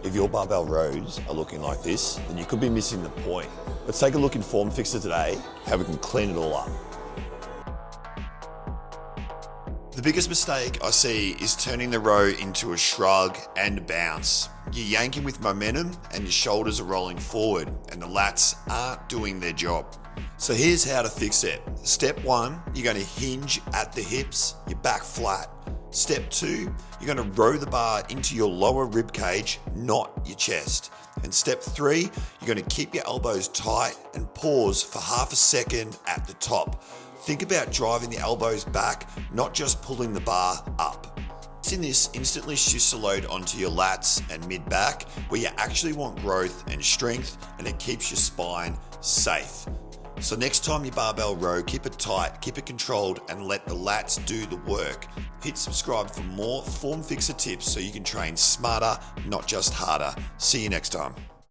If your barbell rows are looking like this, then you could be missing the point. Let's take a look in Form Fixer today, how we can clean it all up. The biggest mistake I see is turning the row into a shrug and a bounce. You're yanking with momentum and your shoulders are rolling forward and the lats aren't doing their job. So here's how to fix it. Step 1, you're going to hinge at the hips, your back flat. Step 2, you're going to row the bar into your lower rib cage, not your chest. And step 3, you're going to keep your elbows tight and pause for half a second at the top. Think about driving the elbows back, not just pulling the bar up. In this instantly shifts the load onto your lats and mid-back, where you actually want growth and strength, and it keeps your spine safe. So next time you barbell row, keep it tight, keep it controlled, and let the lats do the work. Hit subscribe for more Form Fixer tips so you can train smarter, not just harder. See you next time.